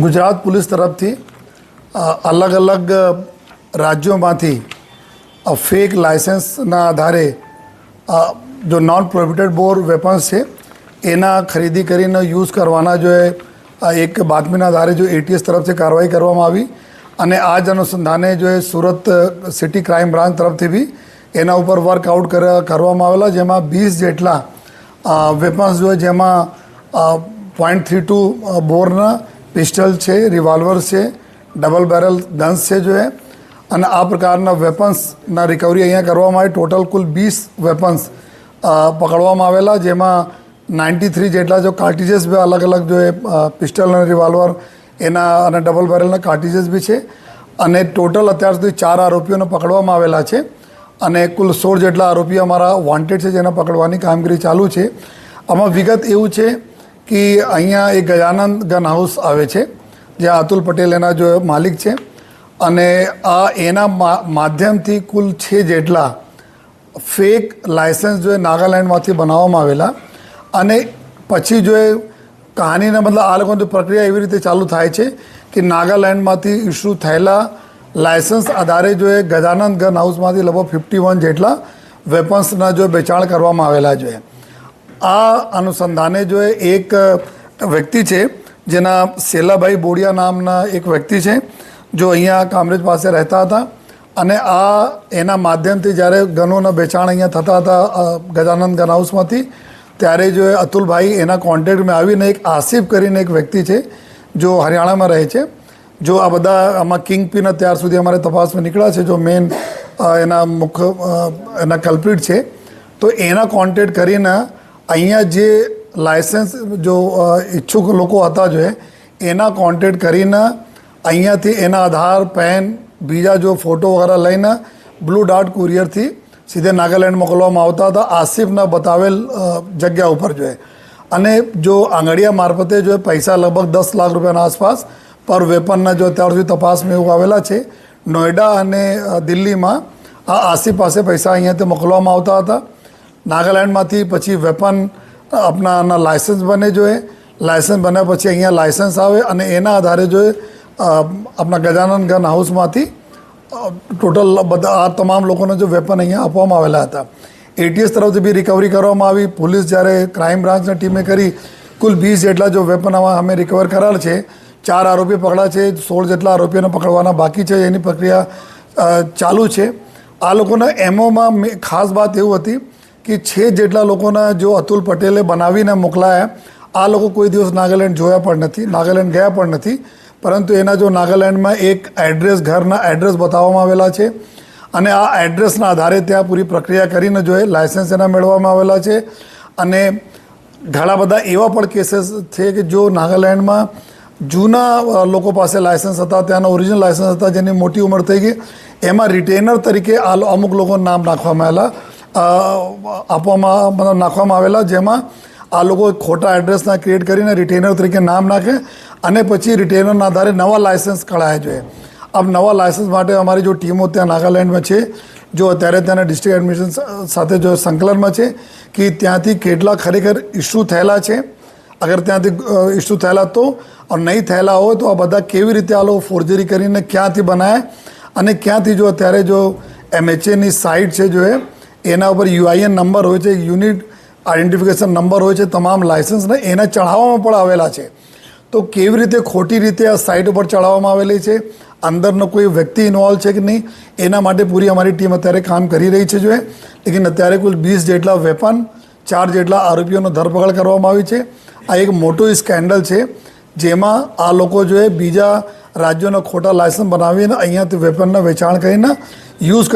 Gujarat police તરફથી અલગ અલગ રાજ્યોમાંથી ફેક લાઇસન્સના આધારે જો નોન પ્રોહિબિટેડ બોર વેપન્સ છે એના ખરીદી કરીને યુઝ કરવાના જો એક બાતમીના આધારે જો એટીએસ તરફથી કાર્યવાહી કરવામાં આવી અને આ જ અનુસંધાને જો સુરત સિટી ક્રાઇમ બ્રાન્ચ તરફથી બી એના ઉપર વર્કઆઉટ કરવામાં આવેલા, જેમાં 20 જેટલા વેપન્સ જો જેમાં .32 બોરના પિસ્ટલ છે, રિવોલ્વર છે, ડબલ બેરલ ગન્સ છે જો અને આ પ્રકારના વેપન્સના રિકવરી અહીંયા કરવામાં આવી. ટોટલ કુલ 20 વેપન્સ પકડવામાં આવેલા, જેમાં 93 જેટલા જો કાર્ટિजेस બી અલગ અલગ જો પિસ્ટલ અને રિવોલ્વર એના અને ડબલ બેરલના કાર્ટિजेस બી છે અને ટોટલ અત્યાર સુધી 4 આરોપીઓને પકડવામાં આવેલા છે અને કુલ 16 જેટલા આરોપીઓ અમારા વોન્ટેડ છે જેને પકડવાની કામગીરી ચાલુ છે. આમાં વિગત એવું છે કે અહીંયા એક ગજાનંદ ગન હાઉસ આવે છે જ્યાં અતુલ પટેલ એના જો માલિક છે અને આ એના માધ્યમથી કુલ 6 જેટલા ફેક લાઇસન્સ જો નાગાલેન્ડમાંથી બનાવવામાં આવેલા અને પછી જો કહાનીના મતલબ આ લોકોની પ્રક્રિયા એવી રીતે ચાલુ થાય છે કે નાગાલેન્ડમાંથી ઇસ્યુ થયેલા લાઇસન્સ આધારે જો ગજાનંદ ગન હાઉસમાંથી લગભગ 51 જેટલા વેપન્સના જો વેચાણ કરવામાં આવેલા છે. આ અનુસંધાને જો એક વ્યક્તિ છે જેના સેલાભાઈ બોડિયા નામના એક વ્યક્તિ છે જો અહીંયા કામરેજ પાસે રહેતા હતા અને આ એના માધ્યમથી જ્યારે ગનોના વેચાણ અહીંયા થતા હતા ગજાનંદ ગન હાઉસમાંથી ત્યારે જો અતુલભાઈ એના કોન્ટેક્ટમાં આવીને એક આસિફ કરીને એક વ્યક્તિ છે જો હરિયાણામાં રહે છે. જો આ બધા આમાં કિંગ પિન અત્યાર સુધી અમારે તપાસમાં નીકળ્યા છે જો મેઇન એના મુખ્ય એના કલ્પ્રિટ છે, તો એના કોન્ટેક્ટ કરીને અહીંયા જે લાઇસન્સ જો ઈચ્છુક લોકો હતા જો એના કોન્ટેક્ટ કરીને અહીંયાથી એના આધાર પેન બીજા જો ફોટો વગેરે લઈને બ્લુ ડાર્ટ કુરિયરથી સીધે નાગાલેન્ડ મોકલવામાં આવતા હતા આસિફના બતાવેલ જગ્યા ઉપર જો અને જો આંગળીયા મારફતે જો પૈસા લગભગ 10 લાખ રૂપિયાના આસપાસ પર વેપનના જો અત્યાર સુધી તપાસમાં એવું આવેલા છે. નોઈડા અને દિલ્હીમાં આ આસિફ પાસે પૈસા અહીંયાથી મોકલવામાં આવતા હતા. નાગાલેન્ડમાંથી પછી વેપન આપણાના લાઇસન્સ બને જોઈએ, લાઇસન્સ બન્યા પછી અહીંયા લાઇસન્સ આવે અને એના આધારે જો આપણા ગજાનંદ ગન હાઉસમાંથી ટોટલ બધા આ તમામ લોકોને જો વેપન અહીંયા આપવામાં આવેલા હતા. એટીએસ તરફથી બી રિકવરી કરવામાં આવી. પોલીસ જ્યારે ક્રાઇમ બ્રાન્ચની ટીમે કરી કુલ 20 જેટલા જો વેપન અમે રિકવર કરેલ છે. 4 આરોપી પકડા છે, 16 જેટલા આરોપીઓને પકડવાના બાકી છે, એની પ્રક્રિયા ચાલુ છે. આ લોકોના એમઓમાં ખાસ વાત એવું હતી કે 6 જેટલા લોકોના જો અતુલ પટેલે બનાવીને મોકલાયા, આ લોકો કોઈ દિવસ નાગાલેન્ડ જોયા પણ નથી, નાગાલેન્ડ ગયા પણ નથી, પરંતુ એના જો નાગાલેન્ડમાં એક એડ્રેસ ઘરના એડ્રેસ બતાવવામાં આવેલા છે અને આ એડ્રેસના આધારે ત્યાં પૂરી પ્રક્રિયા કરીને જો લાઇસન્સ એના મેળવવામાં આવેલા છે. અને ઘણા બધા એવા પણ કેસીસ છે કે જો નાગાલેન્ડમાં જૂના લોકો પાસે લાઇસન્સ હતા, ત્યાંના ઓરિજિનલ લાઇસન્સ હતા જેની મોટી ઉંમર થઈ ગઈ, એમાં રિટેનર તરીકે અમુક લોકોના નામ નાખવામાં આવેલા જેમાં આ લોકો ખોટા એડ્રેસના ક્રિએટ કરીને રિટેનર તરીકે નામ નાખે અને પછી રિટેનરના આધારે નવા લાઇસન્સ કઢાય જોઈએ. આમ નવા લાઇસન્સ માટે અમારી જો ટીમો ત્યાં નાગાલેન્ડમાં છે જો અત્યારે ત્યાંના ડિસ્ટ્રિક્ટ એડમિનિસ્ટ્રેશન સાથે જો સંકલનમાં છે કે ત્યાંથી કેટલા ખરેખર ઇસ્યુ થયેલા છે, અગર ત્યાંથી ઇસ્યુ થયેલા તો નહીં થયેલા હોય તો આ બધા કેવી રીતે આ લોકો ફોર્જરી કરીને ક્યાંથી બનાવે અને ક્યાંથી જો અત્યારે જો MHAની સાઇટ છે જો એના ઉપર UIN નંબર હોય છે, યુનિટ આઈડેન્ટિફિકેશન નંબર હોય છે, તમામ લાઇસન્સને એના ચઢાવવામાં પણ આવેલા છે. તો કેવી રીતે ખોટી રીતે આ સાઇટ ઉપર ચડાવવામાં આવેલી છે, અંદરનો કોઈ વ્યક્તિ ઇન્વોલ્વ છે કે નહીં, એના માટે પૂરી અમારી ટીમ અત્યારે કામ કરી રહી છે જો લેકિન અત્યારે કુલ 20 જેટલા વેપન, 4 જેટલા આરોપીઓનો ધરપકડ કરવામાં આવી છે. આ એક મોટું સ્કેન્ડલ છે જેમાં આ લોકો જો બીજા રાજ્યોના ખોટા લાયસન્સ બનાવીને અહીંયાથી વેપનના વેચાણ કરીને યુઝ